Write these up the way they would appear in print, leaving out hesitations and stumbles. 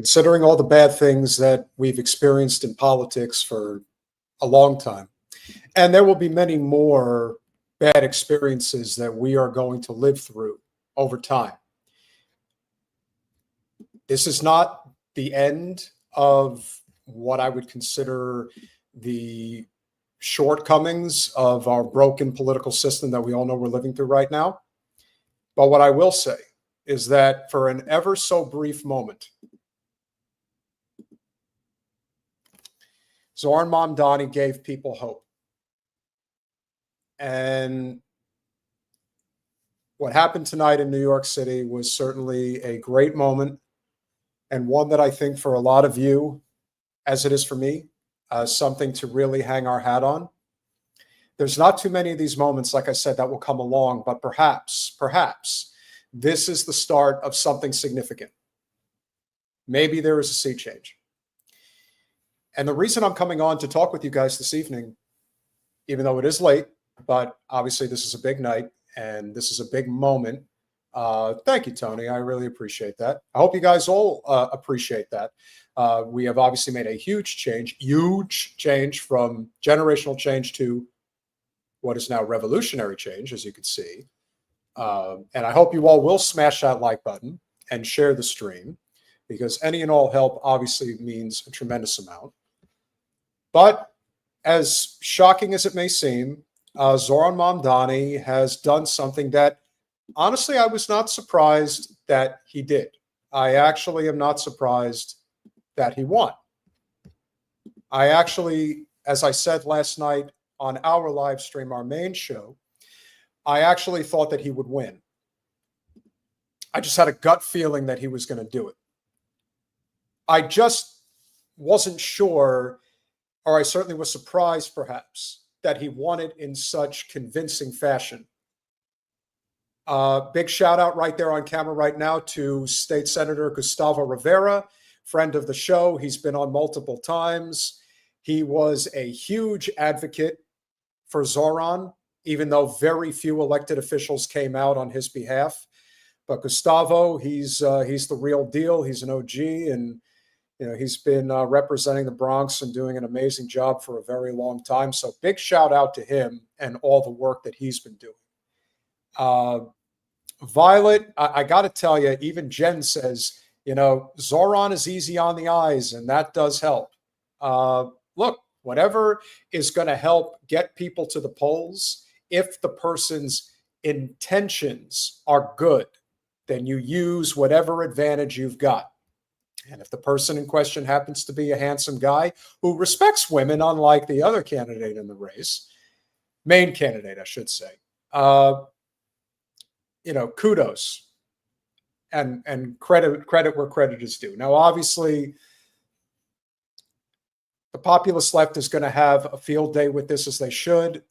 considering all the bad things that we've experienced in politics for a long time. And there will be many more bad experiences that we are going to live through over time. This is not the end of what I would consider the shortcomings of our broken political system that we all know we're living through right now. But what I will say is that for an ever so brief moment, Zohran Mamdani gave people hope. And what happened tonight in New York City was certainly a great moment, and one that I think for a lot of you, as it is for me, something to really hang our hat on. There's not too many of these moments, like I said, that will come along, but perhaps this is the start of something significant. Maybe there is a sea change. And the reason I'm coming on to talk with you guys this evening, even though it is late, but obviously this is a big night and this is a big moment. Thank you, Tony. I really appreciate that. I hope you guys all appreciate that. We have obviously made a huge change from generational change to what is now revolutionary change, as you can see. And I hope you all will smash that like button and share the stream, because any and all help obviously means a tremendous amount. But as shocking as it may seem, Zohran Mamdani has done something that, honestly, I was not surprised that he did. I actually am not surprised that he won. I actually, as I said last night on our live stream, our main show, I actually thought that he would win. I just had a gut feeling that he was going to do it. I just wasn't sure, or I certainly was surprised perhaps, that he won it in such convincing fashion. Big shout out right there on camera right now to State Senator Gustavo Rivera, friend of the show. He's been on multiple times. He was a huge advocate for Zohran, even though very few elected officials came out on his behalf. But Gustavo, he's the real deal. He's an OG, and he's been representing the Bronx and doing an amazing job for a very long time. So big shout out to him and all the work that he's been doing. Violet, I got to tell you, even Jen says, Zohran is easy on the eyes, and that does help. Look, whatever is going to help get people to the polls, if the person's intentions are good, then you use whatever advantage you've got. And if the person in question happens to be a handsome guy who respects women, unlike the other candidate in the race, main candidate, I should say, kudos and credit where credit is due. Now, obviously, the populist left is going to have a field day with this, as they should.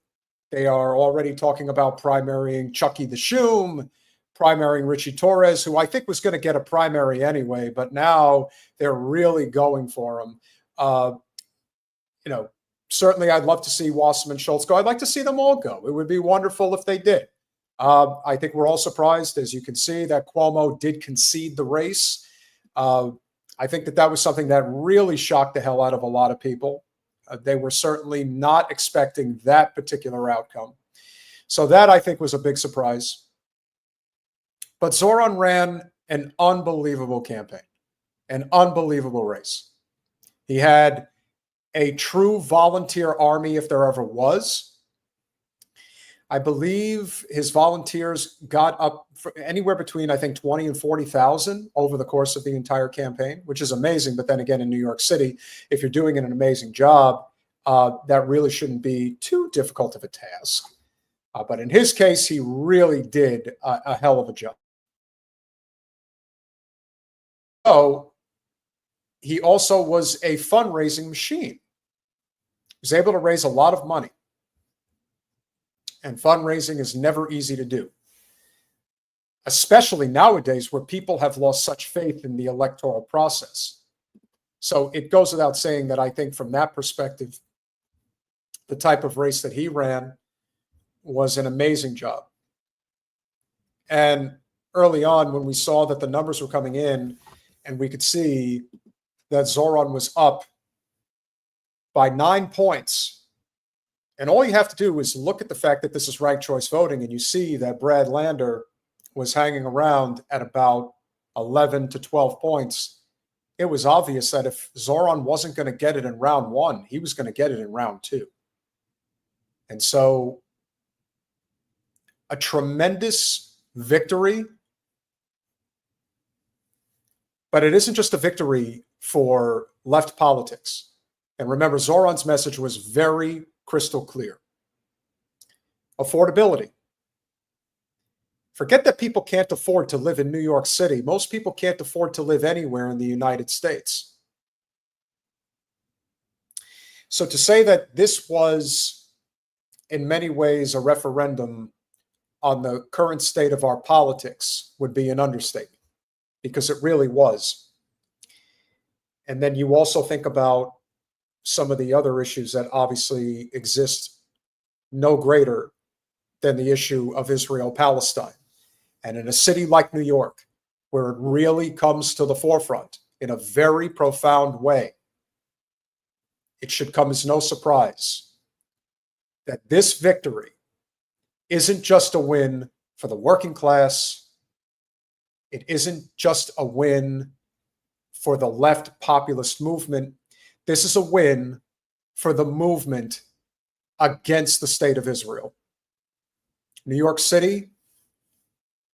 They are already talking about primarying Chucky the Shoom, primarying Richie Torres, who I think was going to get a primary anyway, but now they're really going for him. Certainly I'd love to see Wasserman Schultz go. I'd like to see them all go. It would be wonderful if they did. I think we're all surprised, as you can see, that Cuomo did concede the race. I think that was something that really shocked the hell out of a lot of people. They were certainly not expecting that particular outcome. So that, I think, was a big surprise. But Zohran ran an unbelievable campaign, an unbelievable race. He had a true volunteer army, if there ever was. I believe his volunteers got up for anywhere between, I think, 20 and 40,000 over the course of the entire campaign, which is amazing. But then again, in New York City, if you're doing an amazing job, that really shouldn't be too difficult of a task. But in his case, he really did a hell of a job. So he also was a fundraising machine. He was able to raise a lot of money. And fundraising is never easy to do, especially nowadays where people have lost such faith in the electoral process. So it goes without saying that I think from that perspective, the type of race that he ran was an amazing job. And early on, when we saw that the numbers were coming in and we could see that Zohran was up by 9 points. And all you have to do is look at the fact that this is ranked choice voting, and you see that Brad Lander was hanging around at about 11 to 12 points. It was obvious that if Zohran wasn't going to get it in round one, he was going to get it in round two. And so a tremendous victory, but it isn't just a victory for left politics. And remember, Zohran's message was very crystal clear. Affordability. Forget that people can't afford to live in New York City. Most people can't afford to live anywhere in the United States. So to say that this was in many ways a referendum on the current state of our politics would be an understatement, because it really was. And then you also think about some of the other issues that obviously exist no greater than the issue of Israel-Palestine. And in a city like New York, where it really comes to the forefront in a very profound way, it should come as no surprise that this victory isn't just a win for the working class. It isn't just a win for the left populist movement. This is a win for the movement against the state of Israel. New York City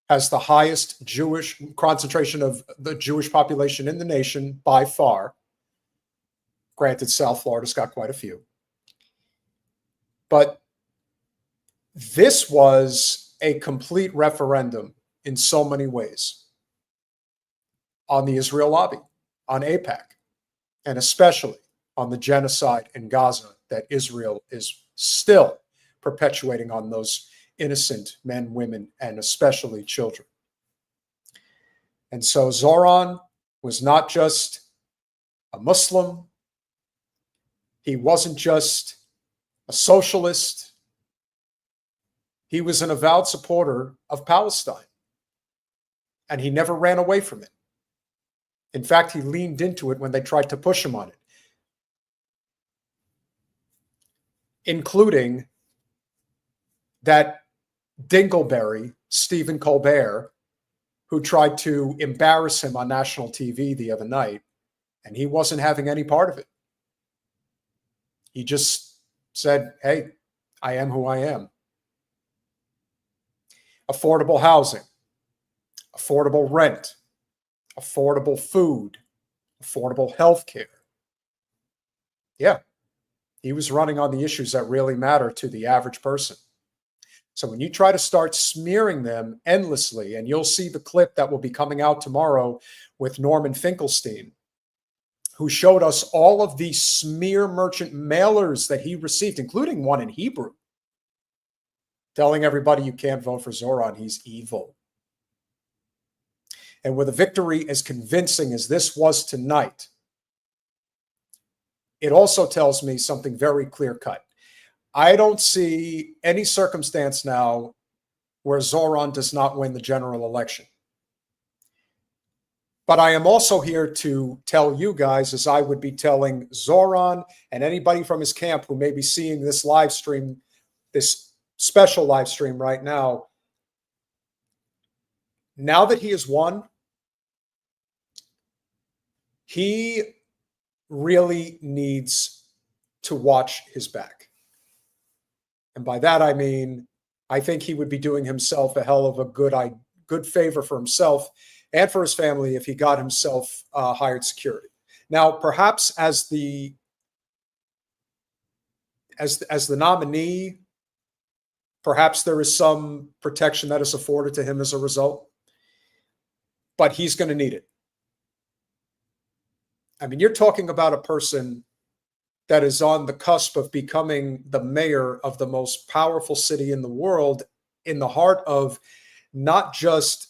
has the highest Jewish concentration of the Jewish population in the nation by far. Granted, South Florida's got quite a few. But this was a complete referendum in so many ways on the Israel lobby, on AIPAC, and especially on the genocide in Gaza that Israel is still perpetuating on those innocent men, women, and especially children. And so Zohran was not just a Muslim. He wasn't just a socialist. He was an avowed supporter of Palestine. And he never ran away from it. In fact, he leaned into it when they tried to push him on it, including that dingleberry, Stephen Colbert, who tried to embarrass him on national TV the other night, and he wasn't having any part of it. He just said, hey, I am who I am. Affordable housing, affordable rent, affordable food, affordable health care. Yeah, he was running on the issues that really matter to the average person. So when you try to start smearing them endlessly, and you'll see the clip that will be coming out tomorrow with Norman Finkelstein, who showed us all of the smear merchant mailers that he received, including one in Hebrew, telling everybody you can't vote for Zohran, he's evil. And with a victory as convincing as this was tonight, it also tells me something very clear-cut. I don't see any circumstance now where Zohran does not win the general election. But I am also here to tell you guys, as I would be telling Zohran and anybody from his camp who may be seeing this live stream, this special live stream right now, now that he has won, he really needs to watch his back. And by that, I mean, I think he would be doing himself a hell of a good favor for himself and for his family if he got himself hired security. Now, perhaps as the nominee, perhaps there is some protection that is afforded to him as a result, but he's going to need it. I mean, you're talking about a person that is on the cusp of becoming the mayor of the most powerful city in the world, in the heart of not just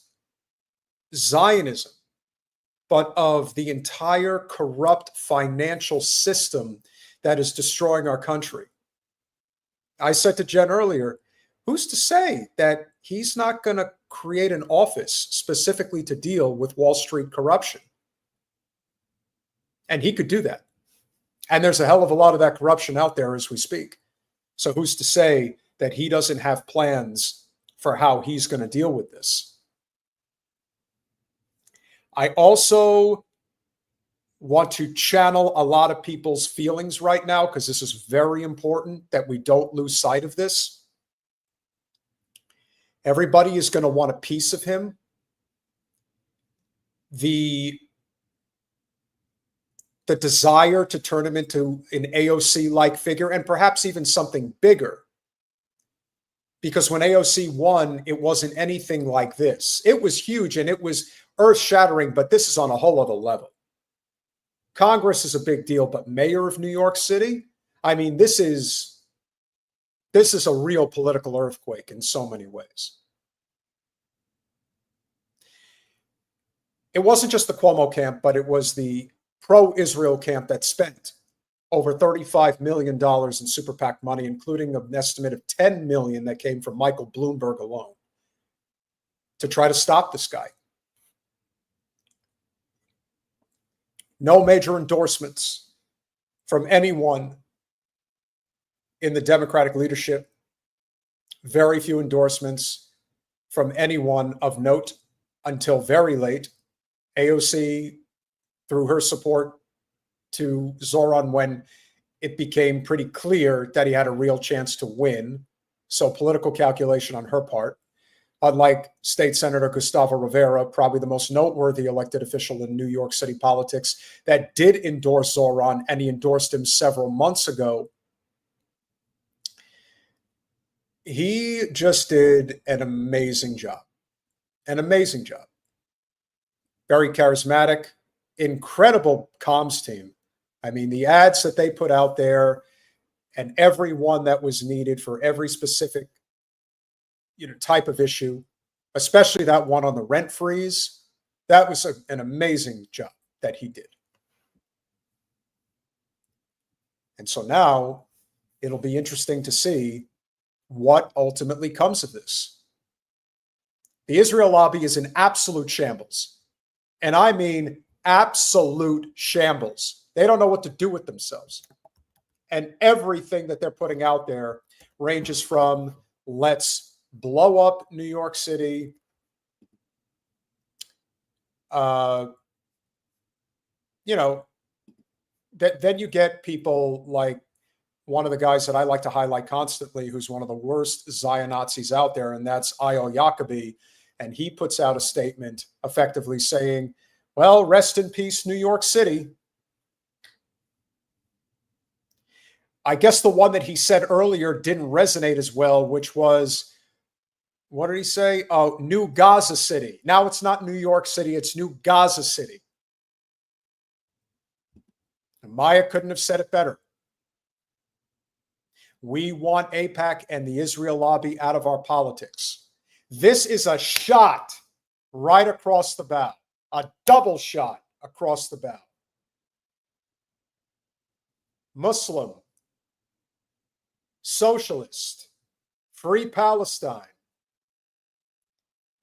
Zionism, but of the entire corrupt financial system that is destroying our country. I said to Jen earlier, who's to say that he's not going to create an office specifically to deal with Wall Street corruption? And he could do that. And there's a hell of a lot of that corruption out there as we speak. So who's to say that he doesn't have plans for how he's going to deal with this? I also want to channel a lot of people's feelings right now, because this is very important that we don't lose sight of this. Everybody is going to want a piece of him. The desire to turn him into an AOC-like figure, and perhaps even something bigger. Because when AOC won, it wasn't anything like this. It was huge and it was earth-shattering, but this is on a whole other level. Congress is a big deal, but mayor of New York City? I mean, this is a real political earthquake in so many ways. It wasn't just the Cuomo camp, but it was the pro-Israel camp that spent over $35 million in super PAC money, including an estimate of $10 million that came from Michael Bloomberg alone, to try to stop this guy. No major endorsements from anyone in the Democratic leadership. Very few endorsements from anyone of note until very late. AOC, through her support to Zohran when it became pretty clear that he had a real chance to win. So political calculation on her part. Unlike State Senator Gustavo Rivera, probably the most noteworthy elected official in New York City politics, that did endorse Zohran, and he endorsed him several months ago. He just did an amazing job. An amazing job. Very charismatic, incredible comms team. I mean, the ads that they put out there and every one that was needed for every specific, type of issue, especially that one on the rent freeze, that was an amazing job that he did. And so now it'll be interesting to see what ultimately comes of this. The Israel lobby is in absolute shambles. And I mean absolute shambles. They don't know what to do with themselves. And everything that they're putting out there ranges from let's blow up New York City, then you get people like one of the guys that I like to highlight constantly, who's one of the worst Zion-Nazis out there, and that's Ayel Jacobi. And he puts out a statement effectively saying, well, rest in peace, New York City. I guess the one that he said earlier didn't resonate as well, which was, what did he say? Oh, New Gaza City. Now it's not New York City, it's New Gaza City. And Maya couldn't have said it better. We want AIPAC and the Israel lobby out of our politics. This is a shot right across the bow, a double shot across the bow. Muslim, socialist, free Palestine,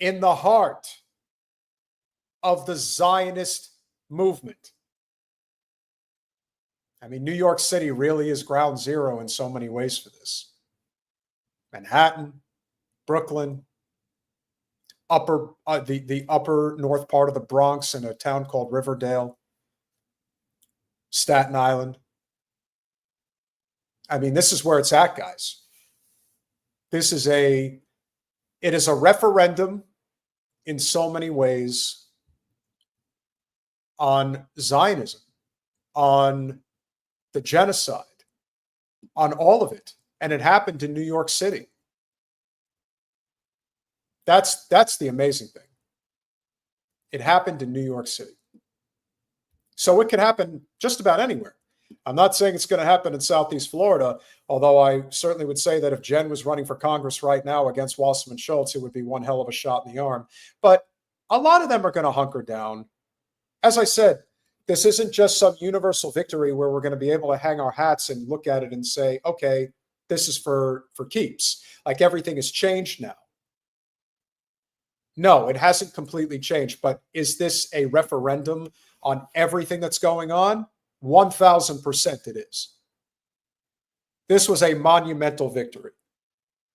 in the heart of the Zionist movement. I mean, New York City really is ground zero in so many ways for this. Manhattan, Brooklyn, the upper north part of the Bronx in a town called Riverdale, Staten Island. I mean, this is where it's at, guys. It is a referendum in so many ways on Zionism, on the genocide, on all of it. And it happened in New York City. That's the amazing thing. It happened in New York City. So it can happen just about anywhere. I'm not saying it's going to happen in Southeast Florida, although I certainly would say that if Jen was running for Congress right now against Wasserman Schultz, it would be one hell of a shot in the arm. But a lot of them are going to hunker down. As I said, this isn't just some universal victory where we're going to be able to hang our hats and look at it and say, okay, this is for keeps. Like everything has changed now. No, it hasn't completely changed, but is this a referendum on everything that's going on, 1,000% it is. This was a monumental victory.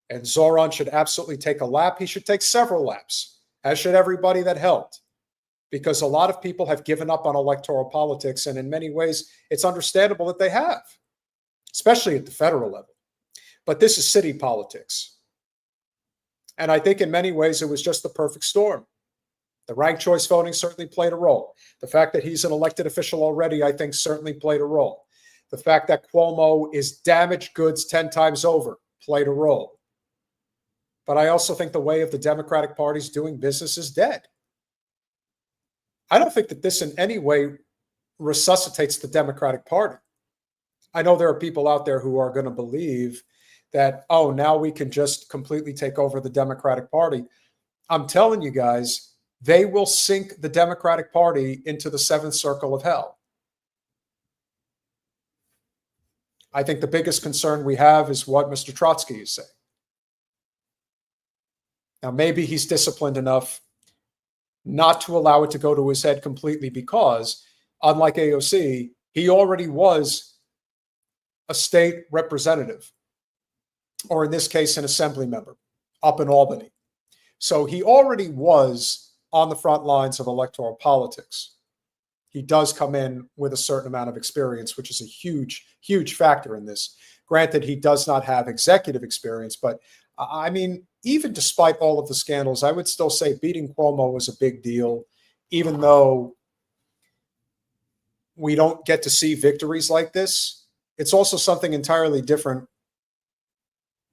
And Zohran should absolutely take a lap. He should take several laps, as should everybody that helped, because a lot of people have given up on electoral politics. And in many ways, it's understandable that they have, especially at the federal level. But this is city politics. And I think in many ways, it was just the perfect storm. The ranked choice voting certainly played a role. The fact that he's an elected official already, I think, certainly played a role. The fact that Cuomo is damaged goods 10 times over played a role. But I also think the way of the Democratic Party's doing business is dead. I don't think that this in any way resuscitates the Democratic Party. I know there are people out there who are going to believe that, oh, now we can just completely take over the Democratic Party. I'm telling you guys, they will sink the Democratic Party into the seventh circle of hell. I think the biggest concern we have is what Mr. Trotsky is saying. Now, maybe he's disciplined enough not to allow it to go to his head completely because, unlike AOC, he already was a state representative, or in this case, an assembly member up in Albany. So he already was on the front lines of electoral politics. He does come in with a certain amount of experience, which is a huge, huge factor in this. Granted, he does not have executive experience, but I mean, even despite all of the scandals, I would still say beating Cuomo was a big deal, even though we don't get to see victories like this. It's also something entirely different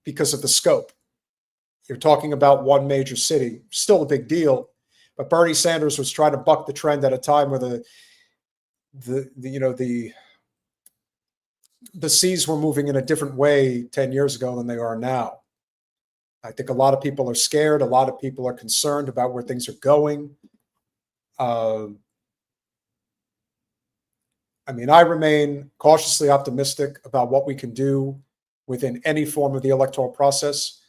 because of the scope. You're talking about one major city, still a big deal, but Bernie Sanders was trying to buck the trend at a time where the seas were moving in a different way 10 years ago than they are now. I think a lot of people are scared. A lot of people are concerned about where things are going. I mean, I remain cautiously optimistic about what we can do within any form of the electoral process.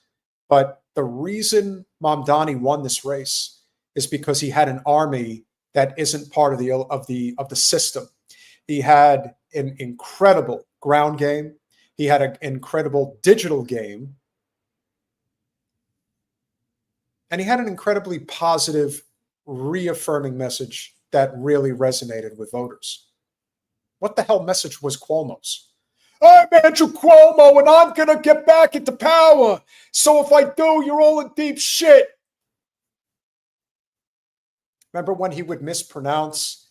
But the reason Mamdani won this race is because he had an army that isn't part of the system. He had an incredible ground game. He had an incredible digital game. And he had an incredibly positive, reaffirming message that really resonated with voters. What the hell message was Cuomo's? I'm Andrew Cuomo and I'm going to get back into power. So if I do, you're all in deep shit. Remember when he would mispronounce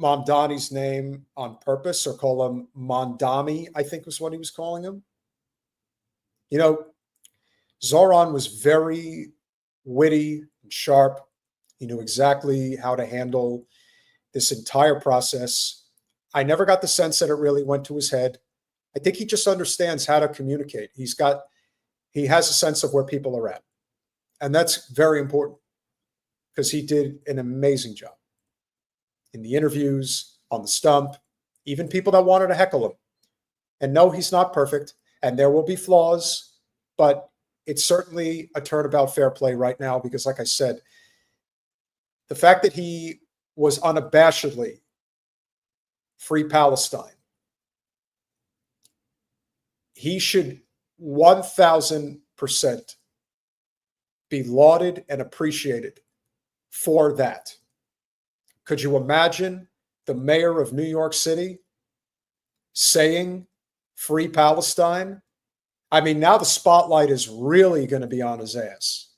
Mamdani's name on purpose or call him Mamdani, I think was what he was calling him? You know, Zohran was very witty and sharp. He knew exactly how to handle this entire process. I never got the sense that it really went to his head. I think he just understands how to communicate. He has a sense of where people are at. And that's very important because he did an amazing job in the interviews, on the stump, even people that wanted to heckle him. And no, he's not perfect and there will be flaws, but it's certainly a turnabout fair play right now because, like I said, the fact that he was unabashedly free Palestine, he should 1,000% be lauded and appreciated for that. Could you imagine the mayor of New York City saying free Palestine? I mean, now the spotlight is really going to be on his ass.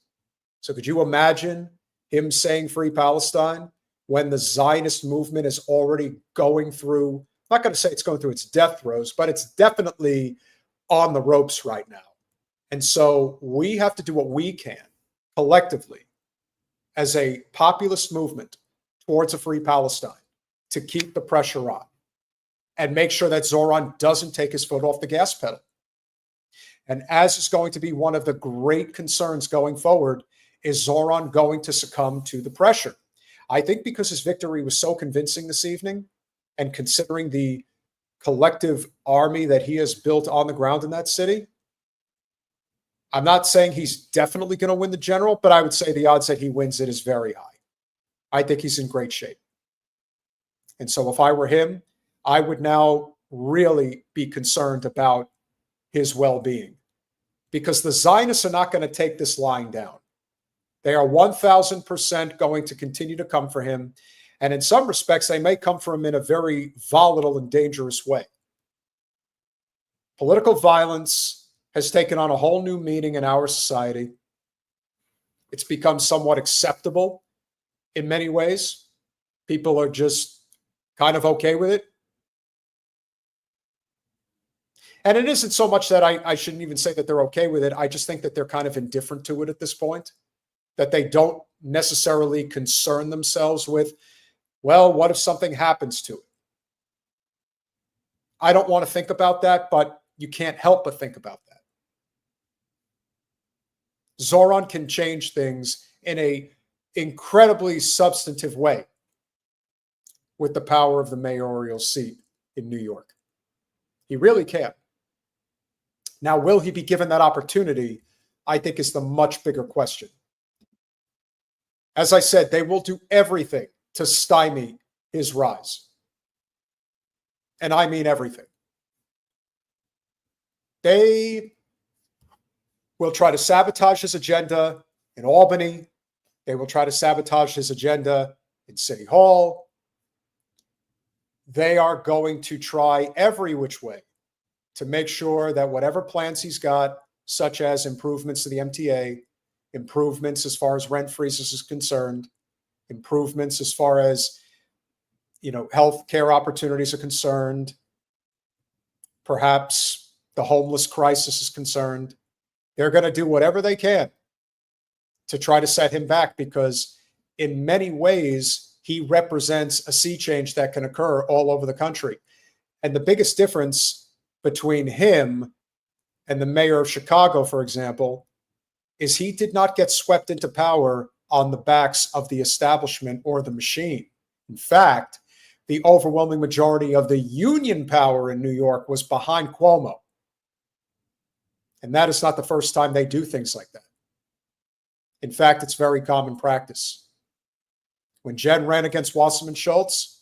So could you imagine him saying free Palestine when the Zionist movement is already going through, I'm not going to say it's going through its death throes, but it's definitely on the ropes right now. And so we have to do what we can collectively as a populist movement towards a free Palestine to keep the pressure on and make sure that Zohran doesn't take his foot off the gas pedal. And as is going to be one of the great concerns going forward, is Zohran going to succumb to the pressure? I think because his victory was so convincing this evening, and considering the collective army that he has built on the ground in that city, I'm not saying he's definitely going to win the general, but I would say the odds that he wins it is very high. I think he's in great shape. And so if I were him, I would now really be concerned about his well-being, because the Zionists are not going to take this lying down. They are 1,000% going to continue to come for him. And in some respects, they may come for him in a very volatile and dangerous way. Political violence has taken on a whole new meaning in our society. It's become somewhat acceptable in many ways. People are just kind of okay with it. And it isn't so much that I shouldn't even say that they're okay with it. I just think that they're kind of indifferent to it at this point, that they don't necessarily concern themselves with, well, what if something happens to it? I don't want to think about that, but you can't help but think about that. Zohran can change things in an incredibly substantive way with the power of the mayoral seat in New York. He really can. Now, will he be given that opportunity? I think is the much bigger question. As I said, they will do everything to stymie his rise. And I mean everything. They will try to sabotage his agenda in Albany. They will try to sabotage his agenda in City Hall. They are going to try every which way to make sure that whatever plans he's got, such as improvements to the MTA, improvements as far as rent freezes is concerned, improvements as far as, health care opportunities are concerned, perhaps the homeless crisis is concerned, they're going to do whatever they can to try to set him back, because in many ways, he represents a sea change that can occur all over the country. And the biggest difference between him and the mayor of Chicago, for example, is he did not get swept into power on the backs of the establishment or the machine. In fact, the overwhelming majority of the union power in New York was behind Cuomo. And that is not the first time they do things like that. In fact, it's very common practice. When Jen ran against Wasserman Schultz,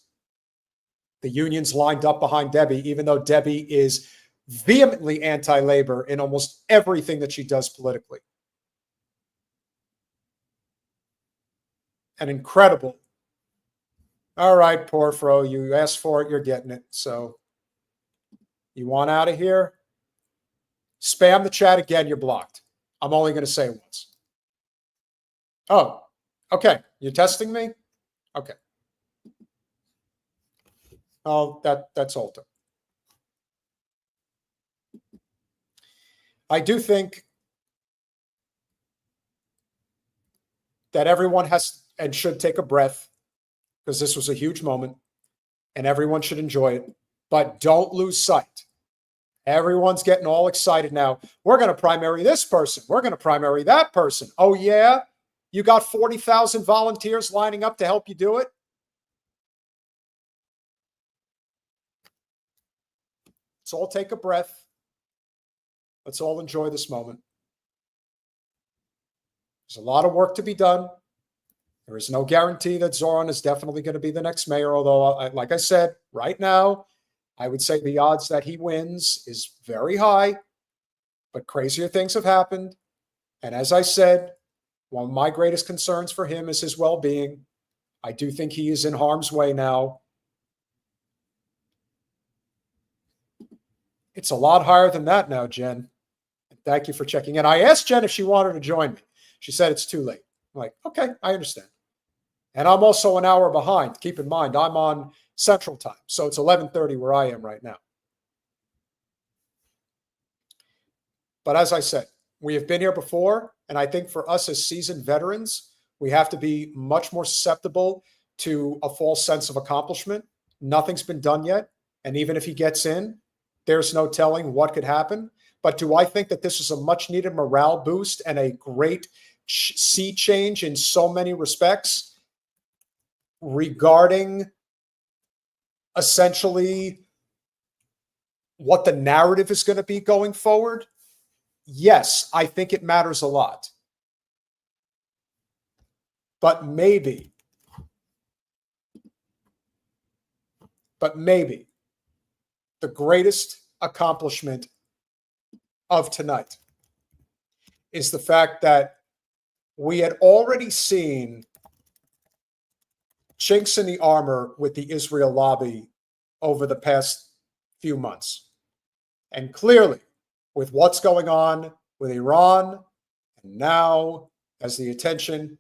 the unions lined up behind Debbie, even though Debbie is vehemently anti-labor in almost everything that she does politically. And incredible. All right, Porfro, you asked for it, you're getting it. So you want out of here? Spam the chat again, you're blocked. I'm only going to say it once. Oh, okay. You're testing me? Okay. Oh, that's Alta. I do think that everyone has and should take a breath, because this was a huge moment and everyone should enjoy it. But don't lose sight. Everyone's getting all excited now. We're going to primary this person. We're going to primary that person. Oh, yeah? You got 40,000 volunteers lining up to help you do it? Let's all take a breath. Let's all enjoy this moment. There's a lot of work to be done. There is no guarantee that Zohran is definitely going to be the next mayor, although, like I said, right now, I would say the odds that he wins is very high, but crazier things have happened. And as I said, one of my greatest concerns for him is his well-being. I do think he is in harm's way now. It's a lot higher than that now, Jen. Thank you for checking in. I asked Jen if she wanted to join me. She said it's too late. I'm like, okay, I understand. And I'm also an hour behind. Keep in mind, I'm on Central Time, so it's 11:30 where I am right now. But as I said, we have been here before, and I think for us as seasoned veterans, we have to be much more susceptible to a false sense of accomplishment. Nothing's been done yet, and even if he gets in, there's no telling what could happen. But do I think that this is a much-needed morale boost and a great sea change in so many respects regarding essentially what the narrative is going to be going forward? Yes, I think it matters a lot. But maybe but maybe the greatest accomplishment of tonight is the fact that we had already seen chinks in the armor with the Israel lobby over the past few months. And clearly, with what's going on with Iran, and now as the attention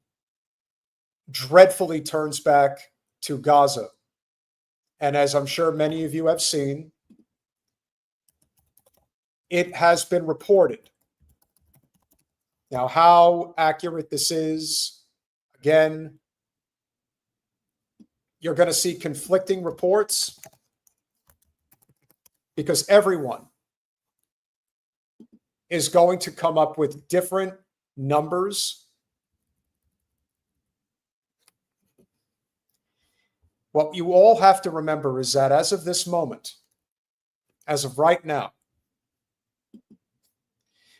dreadfully turns back to Gaza, and as I'm sure many of you have seen, it has been reported. Now, how accurate this is, again, you're going to see conflicting reports because everyone is going to come up with different numbers. What you all have to remember is that as of this moment, as of right now,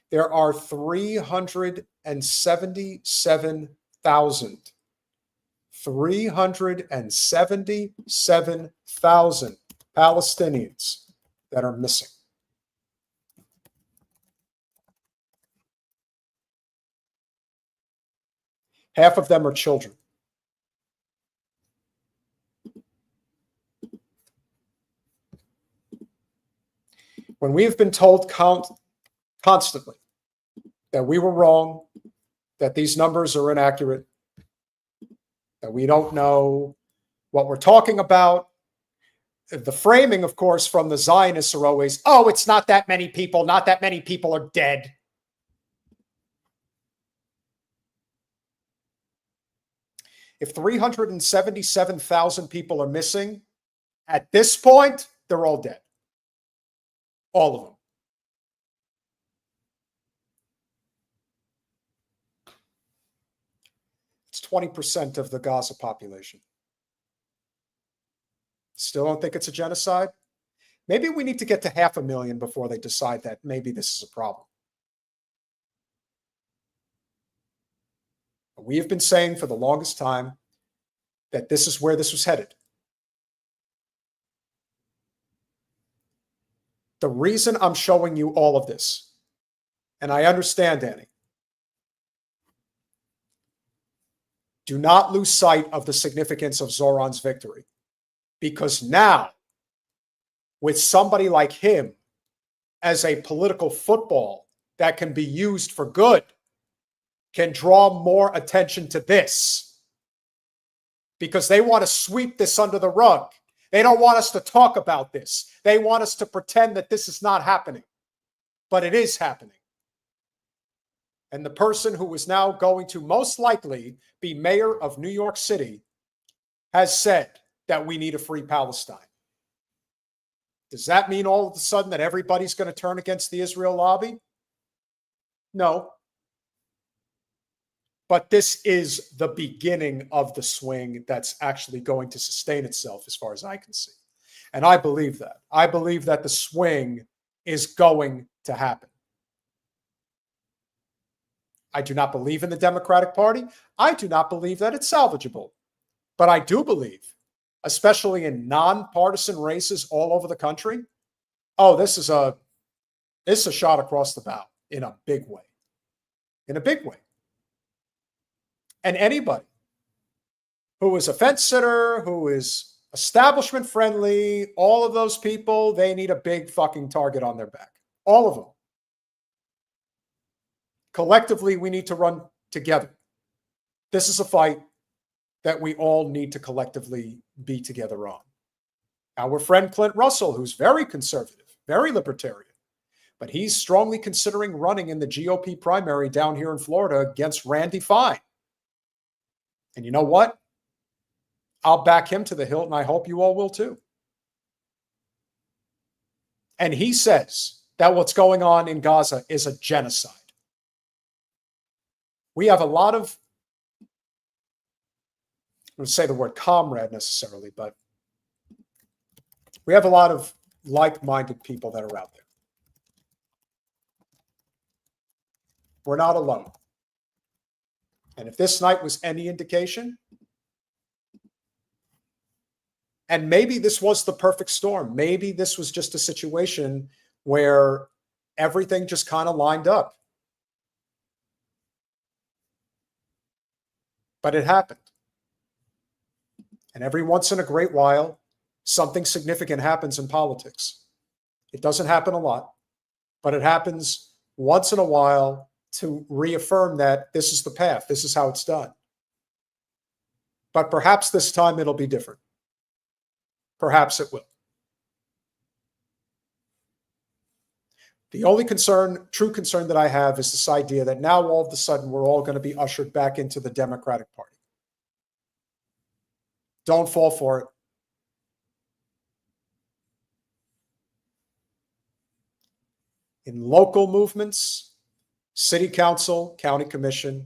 there are 377,000 Palestinians that are missing. Half of them are children. When we have been told constantly that we were wrong, that these numbers are inaccurate, that we don't know what we're talking about, the framing, of course, from the Zionists are always, oh, it's not that many people. Not that many people are dead. If 377,000 people are missing, at this point, they're all dead. All of them. It's 20% of the Gaza population. Still don't think it's a genocide? Maybe we need to get to 500,000 before they decide that maybe this is a problem. We have been saying for the longest time that this is where this was headed. The reason I'm showing you all of this, and I understand, Danny, do not lose sight of the significance of Zohran's victory. Because now, with somebody like him as a political football that can be used for good, can draw more attention to this. Because they want to sweep this under the rug. They don't want us to talk about this. They want us to pretend that this is not happening. But it is happening. And the person who is now going to most likely be mayor of New York City has said that we need a free Palestine. Does that mean all of a sudden that everybody's going to turn against the Israel lobby? No. But this is the beginning of the swing that's actually going to sustain itself as far as I can see. And I believe that. I believe that the swing is going to happen. I do not believe in the Democratic Party. I do not believe that it's salvageable. But I do believe, especially in nonpartisan races all over the country, oh, this is a shot across the bow in a big way. In a big way. And anybody who is a fence sitter, who is establishment friendly, all of those people, they need a big fucking target on their back. All of them. Collectively, we need to run together. This is a fight that we all need to collectively be together on. Our friend Clint Russell, who's very conservative, very libertarian, but he's strongly considering running in the GOP primary down here in Florida against Randy Fine. And you know what? I'll back him to the hilt, and I hope you all will too. And he says that what's going on in Gaza is a genocide. We have a lot of, I don't say the word comrade necessarily, but we have a lot of like-minded people that are out there. We're not alone. And if this night was any indication, And maybe this was the perfect storm. Maybe this was just a situation where everything just kind of lined up. But it happened. And every once in a great while, something significant happens in politics. It doesn't happen a lot, but it happens once in a while to reaffirm that this is the path, this is how it's done. But perhaps this time it'll be different. Perhaps it will. The only true concern that I have is this idea that now all of a sudden we're all going to be ushered back into the Democratic Party. Don't fall for it. In local movements, city council, county commission,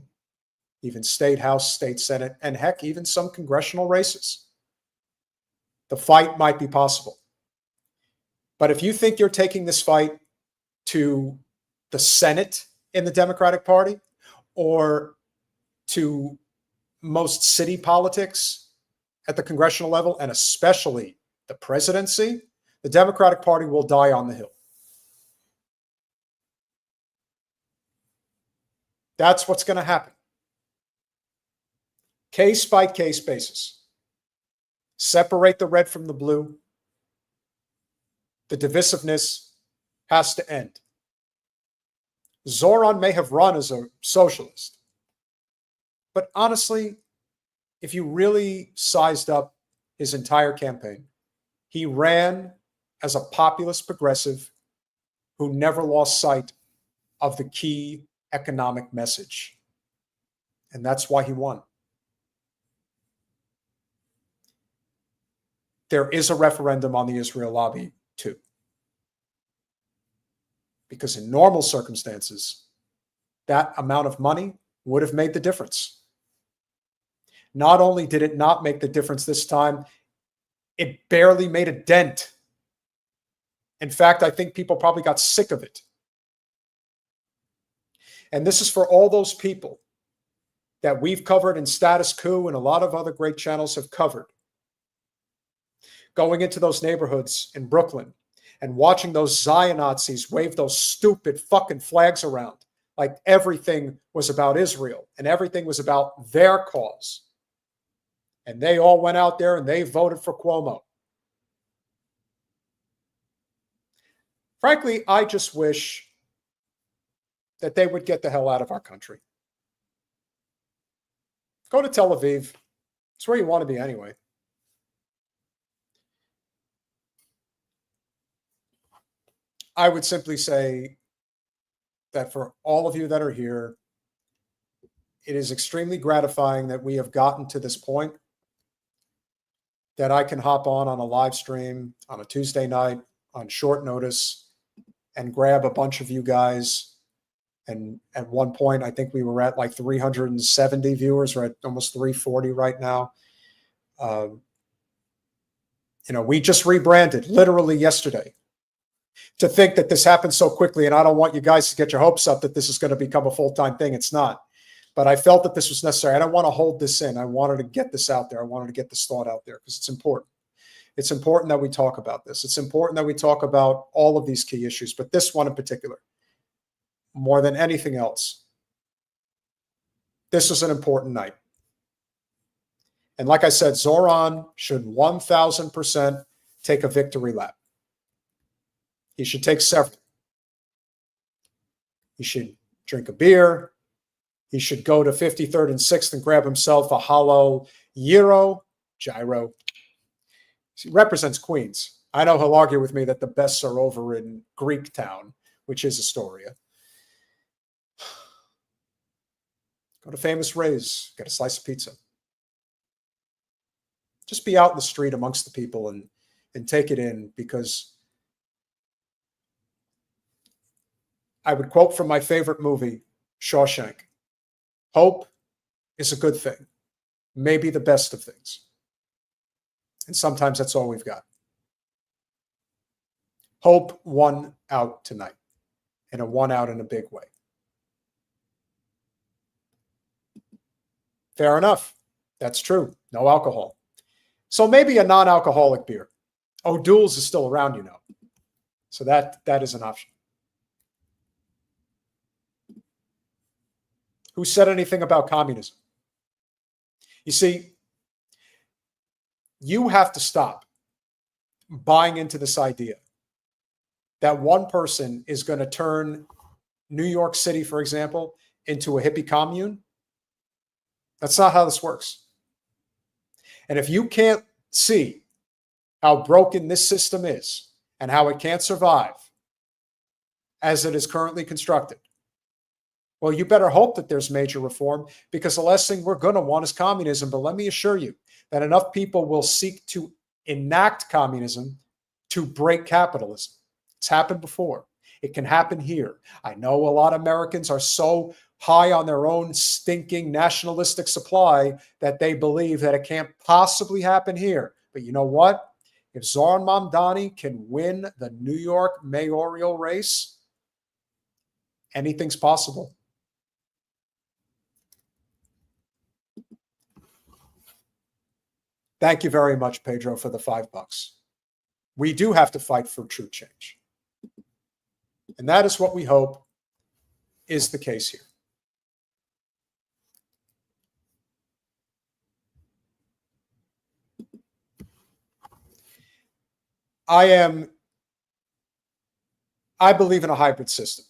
even state house, state senate, and heck, even some congressional races, the fight might be possible. But if you think you're taking this fight to the Senate in the Democratic Party or to most city politics at the congressional level, and especially the presidency, the Democratic Party will die on the Hill. That's what's going to happen. Case by case basis. Separate the red from the blue. The divisiveness has to end. Zohran may have run as a socialist, but honestly, if you really sized up his entire campaign, he ran as a populist progressive who never lost sight of the key economic message. And that's why he won. There is a referendum on the Israel lobby, too. Because in normal circumstances, that amount of money would have made the difference. Not only did it not make the difference this time, it barely made a dent. In fact, I think people probably got sick of it. And this is for all those people that we've covered in Status Quo and a lot of other great channels have covered. Going into those neighborhoods in Brooklyn and watching those Zion Nazis wave those stupid fucking flags around like everything was about Israel and everything was about their cause. And they all went out there and they voted for Cuomo. Frankly, I just wish that they would get the hell out of our country. Go to Tel Aviv. It's where you want to be anyway. I would simply say that for all of you that are here, it is extremely gratifying that we have gotten to this point, that I can hop on a live stream on a Tuesday night on short notice and grab a bunch of you guys. And at one point, I think we were at like 370 viewers. We're at almost 340 right now. We just rebranded literally yesterday. To think that this happened so quickly, and I don't want you guys to get your hopes up that this is going to become a full-time thing. It's not. But I felt that this was necessary. I don't want to hold this in. I wanted to get this out there. I wanted to get this thought out there because it's important. It's important that we talk about this. It's important that we talk about all of these key issues, but this one in particular, more than anything else. This is an important night. And like I said, Zohran should 1,000% take a victory lap. He should take several. He should drink a beer. He should go to 53rd and 6th and grab himself a hollow gyro. He represents Queens. I know he'll argue with me that the bests are over in Greek town, which is Astoria. Go to Famous Ray's, get a slice of pizza. Just be out in the street amongst the people and take it in, because I would quote from my favorite movie, Shawshank. Hope is a good thing, maybe the best of things. And sometimes that's all we've got. Hope won out tonight, and it won out in a big way. Fair enough. That's true. No alcohol. So maybe a non-alcoholic beer. O'Doul's is still around, you know. So that is an option. Who said anything about communism? You see, you have to stop buying into this idea that one person is going to turn New York City, for example, into a hippie commune. That's not how this works. And if you can't see how broken this system is and how it can't survive as it is currently constructed, well, you better hope that there's major reform, because the last thing we're going to want is communism. But let me assure you that enough people will seek to enact communism to break capitalism. It's happened before. It can happen here. I know a lot of Americans are so high on their own stinking nationalistic supply that they believe that it can't possibly happen here. But you know what? If Zohran Mamdani can win the New York mayoral race, anything's possible. Thank you very much, Pedro, for the $5. We do have to fight for true change. And that is what we hope is the case here. I believe in a hybrid system.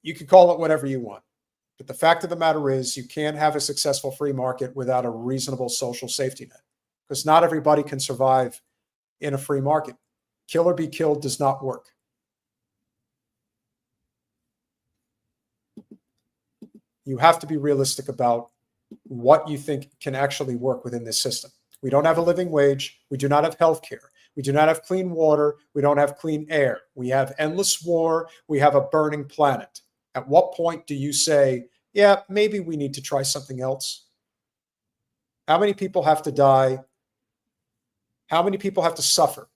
You can call it whatever you want. But the fact of the matter is, you can't have a successful free market without a reasonable social safety net, because not everybody can survive in a free market. Kill or be killed does not work. You have to be realistic about what you think can actually work within this system. We don't have a living wage. We do not have health care. We do not have clean water. We don't have clean air. We have endless war. We have a burning planet. At what point do you say, yeah, maybe we need to try something else? How many people have to die? How many people have to suffer?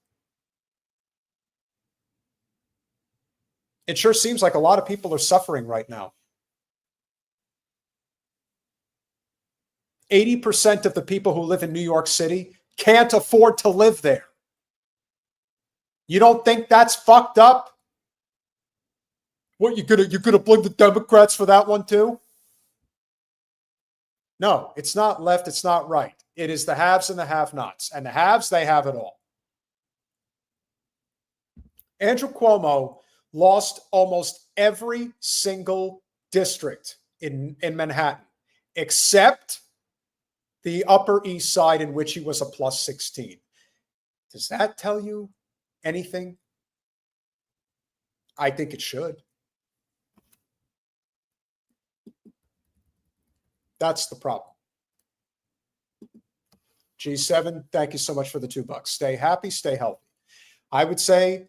It sure seems like a lot of people are suffering right now. 80% of the people who live in New York City can't afford to live there. You don't think that's fucked up? What, you're gonna blame the Democrats for that one too? No, it's not left, it's not right. It is the haves and the have-nots. And the haves, they have it all. Andrew Cuomo lost almost every single district in Manhattan, except the Upper East Side, in which he was a plus 16. Does that tell you anything? I think it should. That's the problem. G7, thank you so much for the $2. Stay happy, stay healthy. I would say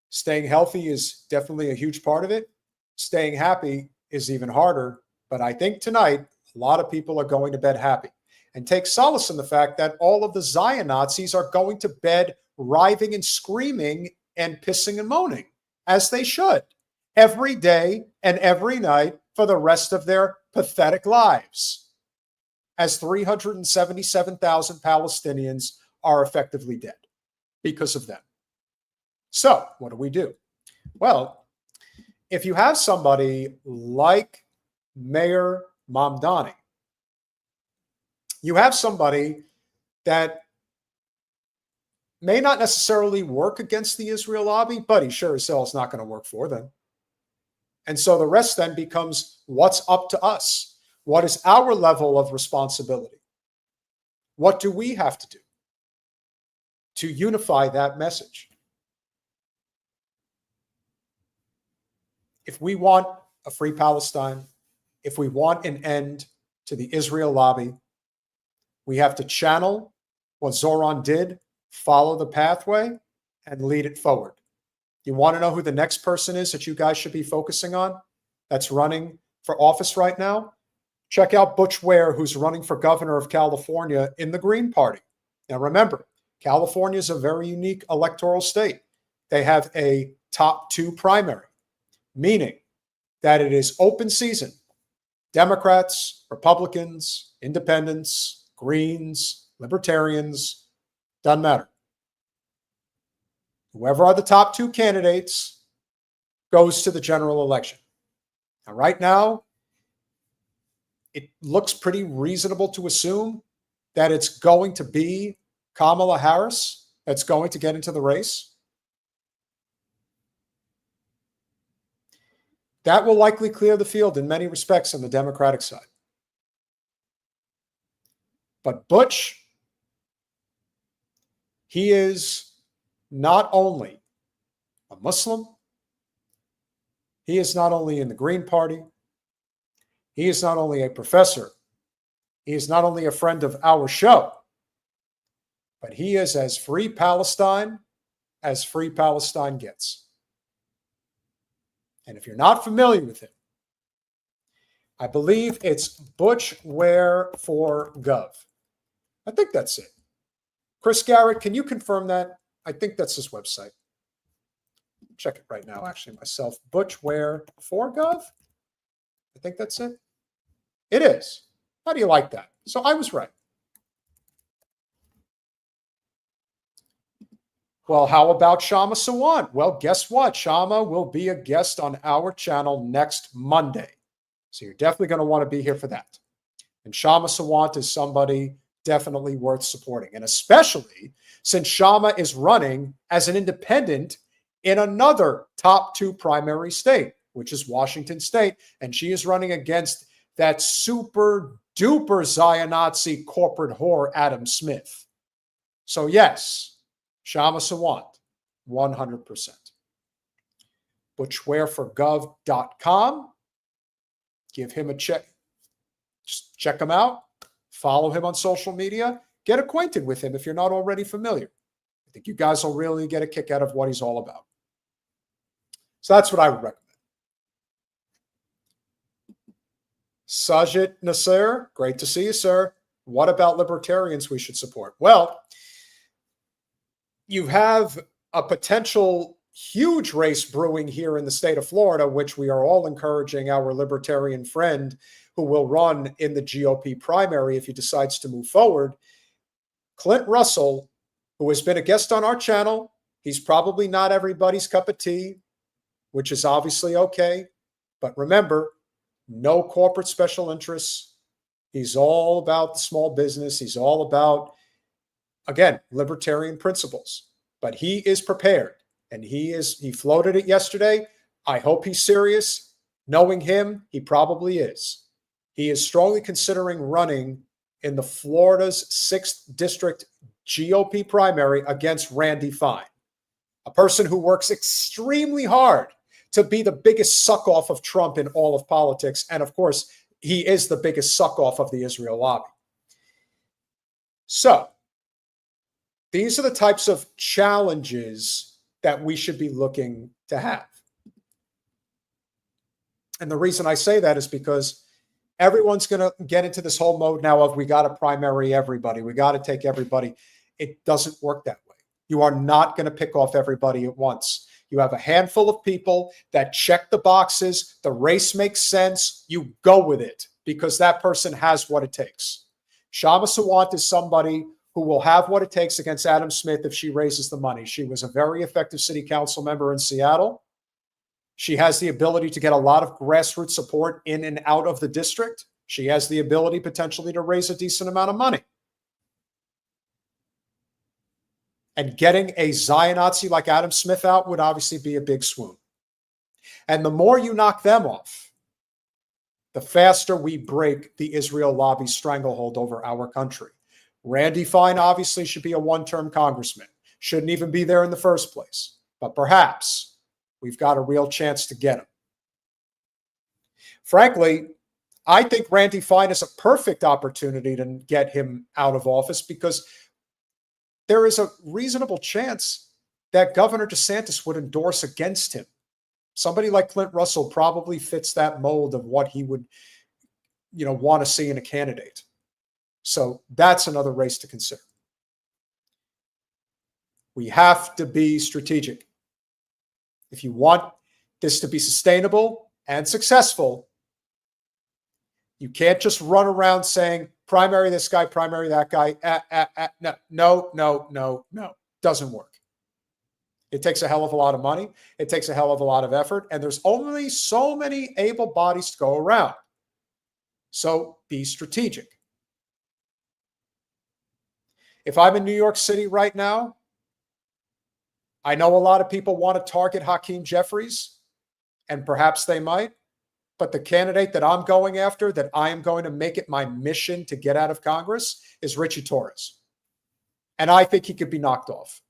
staying healthy is definitely a huge part of it. Staying happy is even harder. But I think tonight, a lot of people are going to bed happy. And take solace in the fact that all of the Zion Nazis are going to bed writhing and screaming and pissing and moaning, as they should, every day and every night for the rest of their pathetic lives, as 377,000 Palestinians are effectively dead because of them. So what do? Well, if you have somebody like Mayor Mamdani, you have somebody that may not necessarily work against the Israel lobby, but he sure as hell is not going to work for them. And so the rest then becomes what's up to us. What is our level of responsibility? What do we have to do to unify that message? If we want a free Palestine, if we want an end to the Israel lobby, we have to channel what Zohran did, follow the pathway, and lead it forward. You want to know who the next person is that you guys should be focusing on that's running for office right now? Check out Butch Ware, who's running for governor of California in the Green Party. Now remember, California is a very unique electoral state. They have a top 2 primary, meaning that it is open season. Democrats, Republicans, independents, Greens, Libertarians, doesn't matter. Whoever are the top two candidates goes to the general election. Now, right now, it looks pretty reasonable to assume that it's going to be Kamala Harris that's going to get into the race. That will likely clear the field in many respects on the Democratic side. But Butch, he is not only a Muslim, he is not only in the Green Party, he is not only a professor, he is not only a friend of our show, but he is as free Palestine as free Palestine gets. And if you're not familiar with him, I believe it's Butch Ware for Gov. I think that's it. Chris Garrett, can you confirm that? I think that's his website. Check it right now, actually, myself. Butch Ware for Gov? I think that's it. It is. How do you like that? So I was right. Well, how about Shama Sawant? Well, guess what? Shama will be a guest on our channel next Monday. So you're definitely going to want to be here for that. And Shama Sawant is somebody definitely worth supporting. And especially since Shama is running as an independent in another top two primary state, which is Washington State. And she is running against that super duper Zion-Nazi corporate whore, Adam Smith. So yes, Shama Sawant, 100%. ButchWareForGov.com. Give him a check. Just check him out. Follow him on social media. Get acquainted with him if you're not already familiar. I think you guys will really get a kick out of what he's all about. So that's what I would recommend. Sajid Nasser, great to see you, sir. What about libertarians we should support? Well, you have a potential huge race brewing here in the state of Florida, which we are all encouraging our libertarian friend who will run in the GOP primary if he decides to move forward. Clint Russell, who has been a guest on our channel, he's probably not everybody's cup of tea, which is obviously okay. But remember, no corporate special interests. He's all about the small business. He's all about, again, libertarian principles. But he is prepared, and he floated it yesterday. I hope he's serious. Knowing him, he probably is. He is strongly considering running in the Florida's 6th District GOP primary against Randy Fine, a person who works extremely hard to be the biggest suck-off of Trump in all of politics. And of course, he is the biggest suck-off of the Israel lobby. So these are the types of challenges that we should be looking to have. And the reason I say that is because everyone's going to get into this whole mode now of we got to primary everybody. We got to take everybody. It doesn't work that way. You are not going to pick off everybody at once. You have a handful of people that check the boxes. The race makes sense. You go with it because that person has what it takes. Shama Sawant is somebody who will have what it takes against Adam Smith if she raises the money. She was a very effective city council member in Seattle. She has the ability to get a lot of grassroots support in and out of the district. She has the ability potentially to raise a decent amount of money. And getting a Zion-Nazi like Adam Smith out would obviously be a big swoon. And the more you knock them off, the faster we break the Israel lobby stranglehold over our country. Randy Fine obviously should be a one-term congressman. Shouldn't even be there in the first place. But perhaps we've got a real chance to get him. Frankly, I think Randy Fine is a perfect opportunity to get him out of office because there is a reasonable chance that Governor DeSantis would endorse against him. Somebody like Clint Russell probably fits that mold of what he would, want to see in a candidate. So that's another race to consider. We have to be strategic. If you want this to be sustainable and successful, you can't just run around saying, primary this guy, primary that guy. No. Doesn't work. It takes a hell of a lot of money. It takes a hell of a lot of effort. And there's only so many able bodies to go around. So be strategic. If I'm in New York City right now, I know a lot of people want to target Hakeem Jeffries, and perhaps they might. But the candidate that I'm going after, that I am going to make it my mission to get out of Congress, is Richie Torres. And I think he could be knocked off.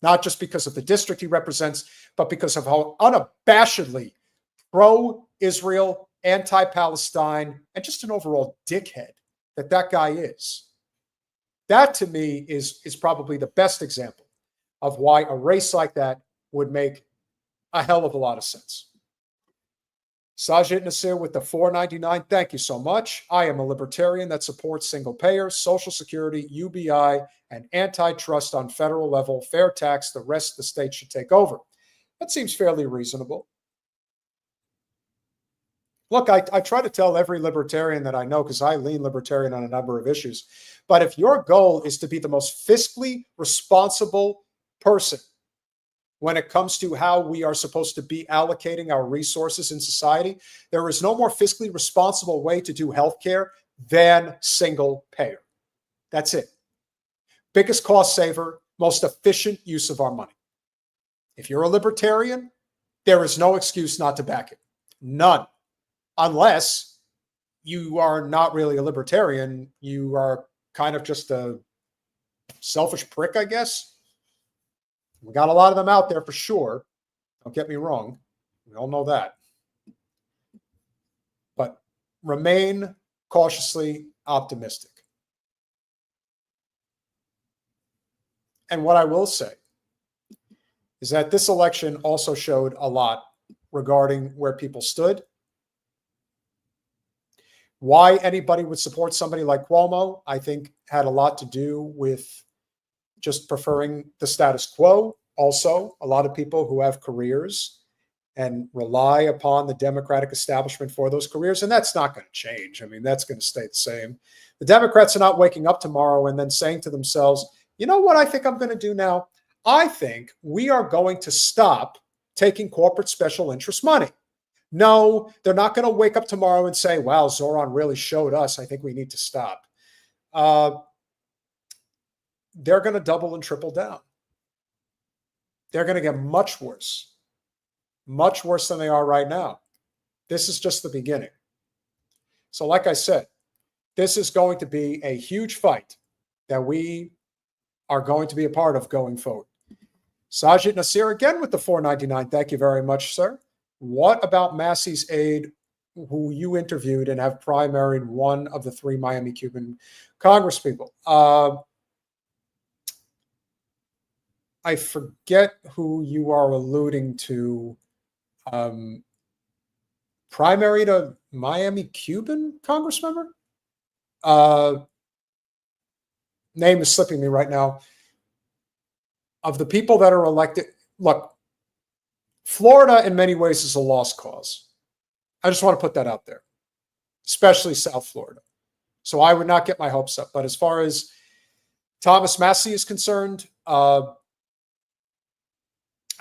Not just because of the district he represents, but because of how unabashedly pro-Israel, anti-Palestine, and just an overall dickhead that guy is. That, to me, is probably the best example of why a race like that would make a hell of a lot of sense. Sajid Nasir with the $4.99. Thank you so much. I am a libertarian that supports single payer, Social Security, UBI, and antitrust on federal level, fair tax. The rest of the state should take over. That seems fairly reasonable. Look, I try to tell every libertarian that I know, because I lean libertarian on a number of issues. But if your goal is to be the most fiscally responsible person when it comes to how we are supposed to be allocating our resources in society, there is no more fiscally responsible way to do healthcare than single payer. That's it. Biggest cost saver, most efficient use of our money. If you're a libertarian, there is no excuse not to back it. None. Unless you are not really a libertarian, you are kind of just a selfish prick, I guess. We got a lot of them out there for sure. Don't get me wrong. We all know that. But remain cautiously optimistic. And what I will say is that this election also showed a lot regarding where people stood. Why anybody would support somebody like Cuomo, I think, had a lot to do with just preferring the status quo. Also, a lot of people who have careers and rely upon the Democratic establishment for those careers, and that's not going to change. I mean, that's going to stay the same. The Democrats are not waking up tomorrow and then saying to themselves, you know what I think I'm going to do now? I think we are going to stop taking corporate special interest money. No, they're not going to wake up tomorrow and say, wow, Zohran really showed us. I think we need to stop. They're going to double and triple down. They're going to get much worse than they are right now. This is just the beginning. So like I said, this is going to be a huge fight that we are going to be a part of going forward. Sajid Nasir again with the $4.99. Thank you very much, sir. What about Massey's aide, who you interviewed and have primaried one of the 3 Miami Cuban congresspeople? I forget who you are alluding to. Primaried a Miami Cuban congress member? Name is slipping me right now. Of the people that are elected, look, Florida in many ways is a lost cause. I just want to put that out there, especially South Florida. So I would not get my hopes up. But as far as Thomas Massey is concerned, I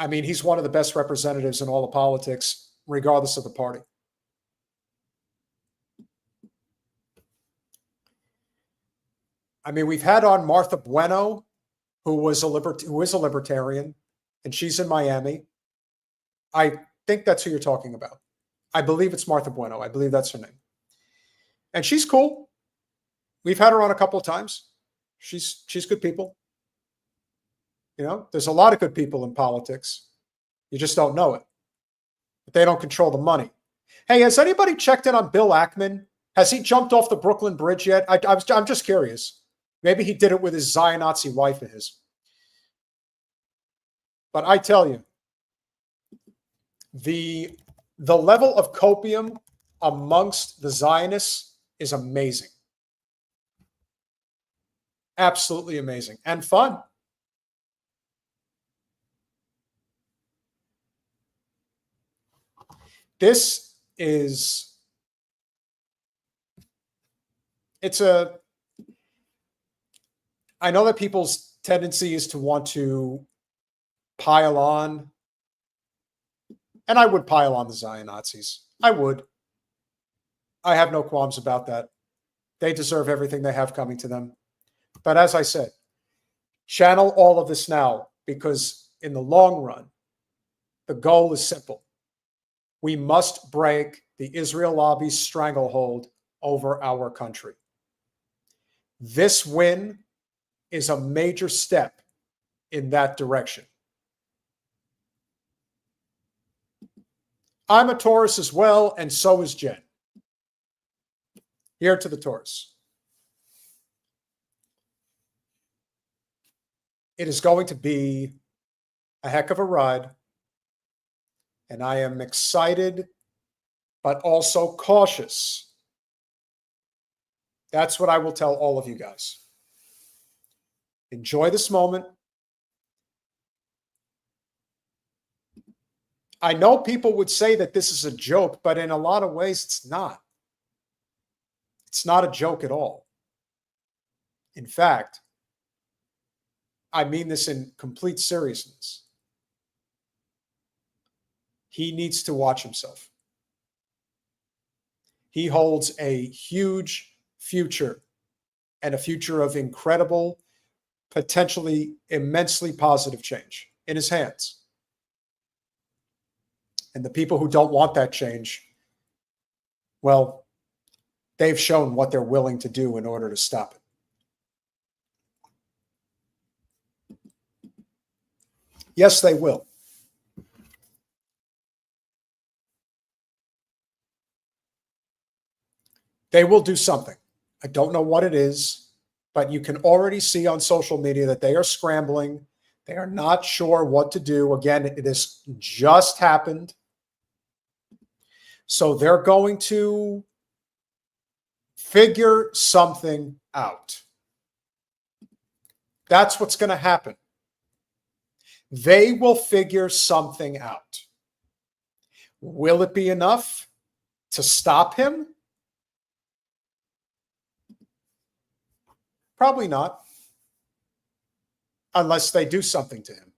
mean, he's one of the best representatives in all of politics, regardless of the party. I mean, we've had on Martha Bueno, who is a libertarian, and she's in Miami. I think that's who you're talking about. I believe it's Martha Bueno. I believe that's her name. And she's cool. We've had her on a couple of times. She's good people. You know, there's a lot of good people in politics. You just don't know it. But they don't control the money. Hey, has anybody checked in on Bill Ackman? Has he jumped off the Brooklyn Bridge yet? I'm just curious. Maybe he did it with his Zion Nazi wife of his. But I tell you, the level of copium amongst the Zionists is amazing. Absolutely amazing and fun. This is it's a, I know that people's tendency is to want to pile on, and I would pile on the Zion Nazis. I would. I have no qualms about that. They deserve everything they have coming to them. But as I said, channel all of this now, because in the long run, the goal is simple. We must break the Israel lobby's stranglehold over our country. This win is a major step in that direction. I'm a Taurus as well, and so is Jen. Here to the Taurus. It is going to be a heck of a ride, and I am excited, but also cautious. That's what I will tell all of you guys. Enjoy this moment. I know people would say that this is a joke, but in a lot of ways, it's not. It's not a joke at all. In fact, I mean this in complete seriousness. He needs to watch himself. He holds a huge future, and a future of incredible, potentially immensely positive change in his hands. And the people who don't want that change, well, they've shown what they're willing to do in order to stop it. Yes, they will. They will do something. I don't know what it is, but you can already see on social media that they are scrambling. They are not sure what to do. Again, it has just happened. So they're going to figure something out. That's what's going to happen. They will figure something out. Will it be enough to stop him? Probably not, unless they do something to him.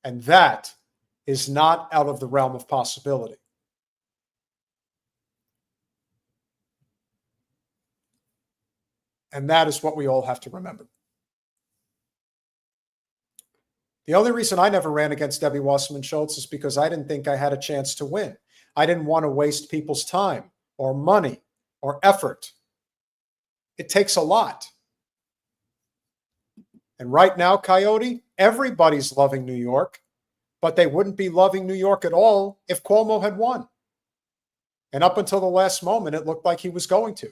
And that is not out of the realm of possibility. And that is what we all have to remember. The only reason I never ran against Debbie Wasserman Schultz is because I didn't think I had a chance to win. I didn't want to waste people's time or money or effort. It takes a lot. And right now, Coyote, everybody's loving New York, but they wouldn't be loving New York at all if Cuomo had won. And up until the last moment, it looked like he was going to.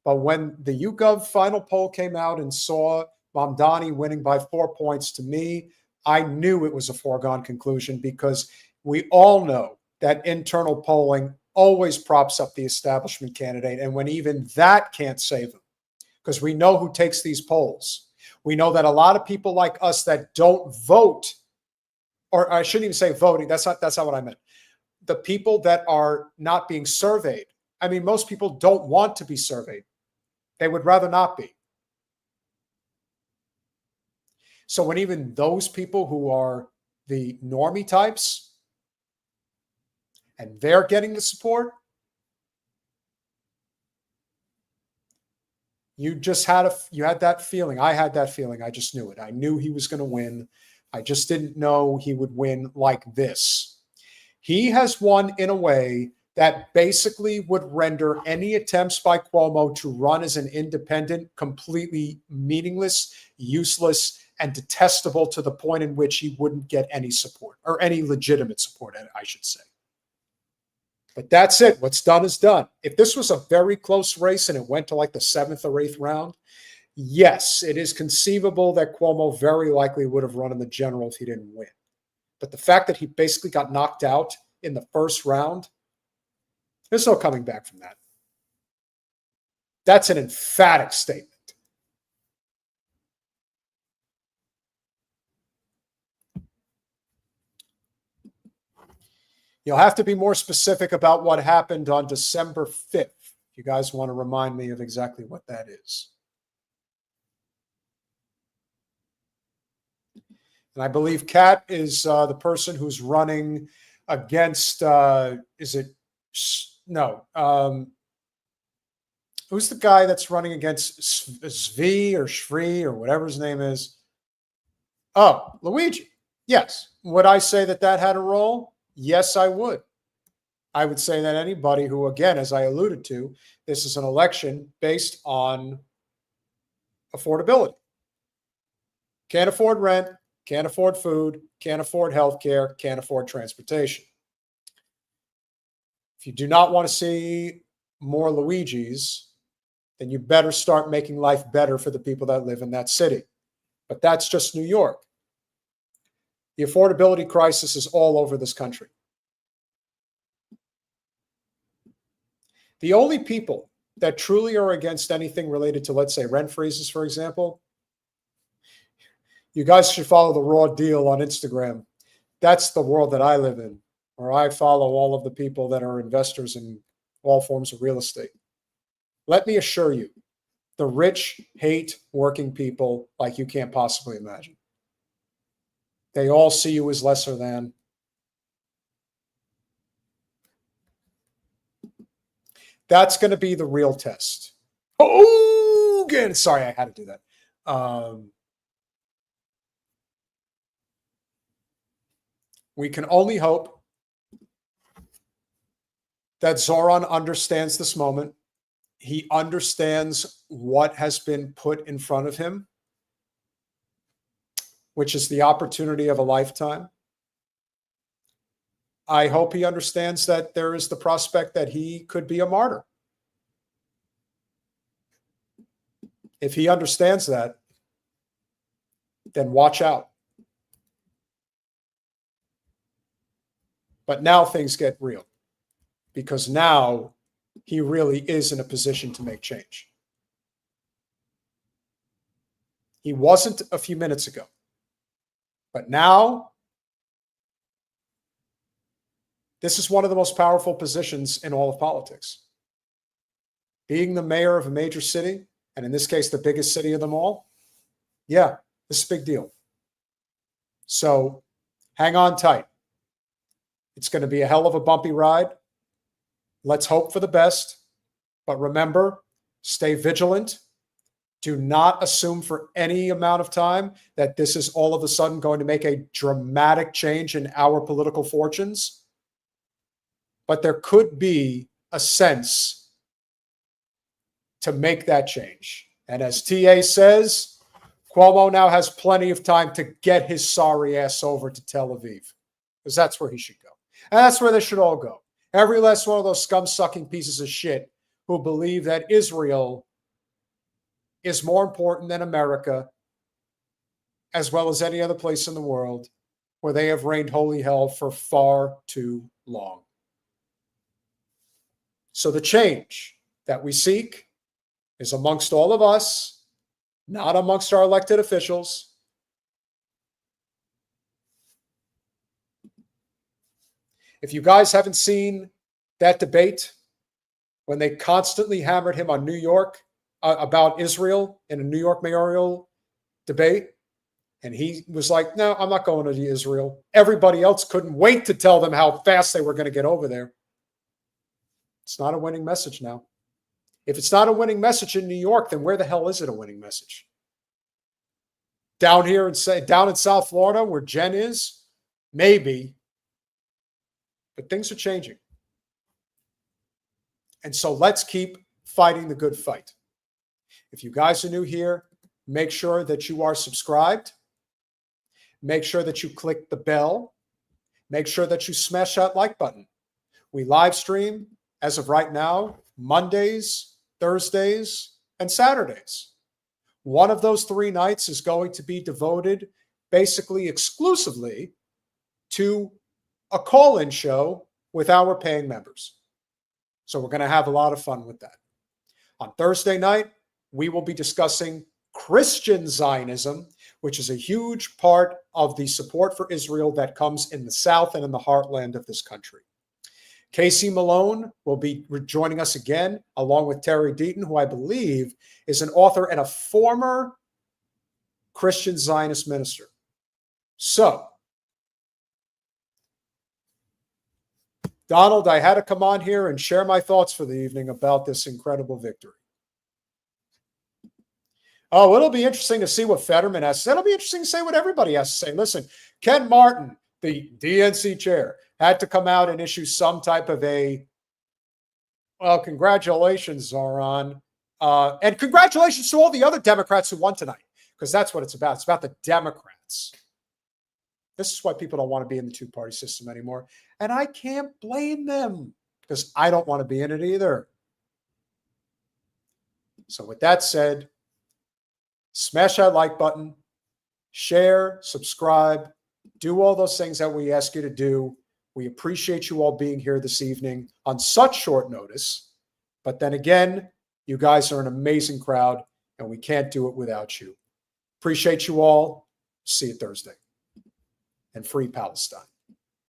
But when the YouGov final poll came out and saw Mamdani winning by 4 points, to me, I knew it was a foregone conclusion, because we all know that internal polling always props up the establishment candidate. And when even that can't save him, because we know who takes these polls. We know that a lot of people like us that don't vote, or I shouldn't even say voting. That's not what I meant. The people that are not being surveyed. I mean, most people don't want to be surveyed. They would rather not be. So when even those people who are the normie types, and they're getting the support, you had that feeling. I had that feeling. I just knew it. I knew he was going to win. I just didn't know he would win like this. He has won in a way that basically would render any attempts by Cuomo to run as an independent completely meaningless, useless, and detestable, to the point in which he wouldn't get any support, or any legitimate support, I should say. But that's it. What's done is done. If this was a very close race and it went to like the 7th or 8th round, yes, it is conceivable that Cuomo very likely would have run in the general if he didn't win. But the fact that he basically got knocked out in the first round, there's no coming back from that. That's an emphatic statement. You'll have to be more specific about what happened on December 5th. If you guys want to remind me of exactly what that is. And I believe Kat is the person who's running against, is it, no, who's the guy that's running against Svi or Shri or whatever his name is? Oh, Luigi. Yes. Would I say that that had a role? Yes, I would. I would say that anybody who, again, as I alluded to, this is an election based on affordability. Can't afford rent, can't afford food, can't afford healthcare, can't afford transportation. If you do not want to see more Luigis, then you better start making life better for the people that live in that city. But that's just New York. The affordability crisis is all over this country. The only people that truly are against anything related to, let's say, rent freezes, for example, you guys should follow the Raw Deal on Instagram. That's the world that I live in, where I follow all of the people that are investors in all forms of real estate. Let me assure you, the rich hate working people like you can't possibly imagine. They all see you as lesser than. That's going to be the real test. Oh, again, sorry, I had to do that. We can only hope that Zohran understands this moment. He understands what has been put in front of him, which is the opportunity of a lifetime. I hope he understands that there is the prospect that he could be a martyr. If he understands that, then watch out. But now things get real, because now he really is in a position to make change. He wasn't a few minutes ago, but now this is one of the most powerful positions in all of politics. Being the mayor of a major city, and in this case, the biggest city of them all, yeah, this is a big deal. So hang on tight. It's going to be a hell of a bumpy ride. Let's hope for the best. But remember, stay vigilant. Do not assume for any amount of time that this is all of a sudden going to make a dramatic change in our political fortunes. But there could be a sense to make that change. And as TA says, Cuomo now has plenty of time to get his sorry ass over to Tel Aviv, because that's where he should go. And that's where they should all go. Every last one of those scum-sucking pieces of shit who believe that Israel is more important than America, as well as any other place in the world, where they have reigned holy hell for far too long. So the change that we seek is amongst all of us, not amongst our elected officials. If you guys haven't seen that debate when they constantly hammered him on New York about Israel in a New York Mayoral debate, and he was like, no, I'm not going to Israel. Everybody else couldn't wait to tell them how fast they were going to get over there. It's not a winning message now. If it's not a winning message in New York, then where the hell is it a winning message? Down here down in South Florida, where Jen is, maybe. But things are changing. And so let's keep fighting the good fight. If you guys are new here, make sure that you are subscribed. Make sure that you click the bell. Make sure that you smash that like button. We live stream, as of right now, Mondays, Thursdays, and Saturdays. One of those 3 nights is going to be devoted basically exclusively to a call-in show with our paying members. So we're going to have a lot of fun with that. On Thursday night, we will be discussing Christian Zionism, which is a huge part of the support for Israel that comes in the South and in the heartland of this country. Casey Malone will be joining us again, along with Terry Deaton, who I believe is an author and a former Christian Zionist minister. So, Donald, I had to come on here and share my thoughts for the evening about this incredible victory. Oh, it'll be interesting to see what Fetterman has to say. It'll be interesting to see what everybody has to say. Listen, Ken Martin, the DNC chair, had to come out and issue some type of well, congratulations, Zohran. And congratulations to all the other Democrats who won tonight, because that's what it's about. It's about the Democrats. This is why people don't want to be in the two-party system anymore. And I can't blame them, because I don't want to be in it either. So with that said, smash that like button, share, subscribe, do all those things that we ask you to do. We appreciate you all being here this evening on such short notice. But then again, you guys are an amazing crowd, and we can't do it without you. Appreciate you all. See you Thursday. And free Palestine.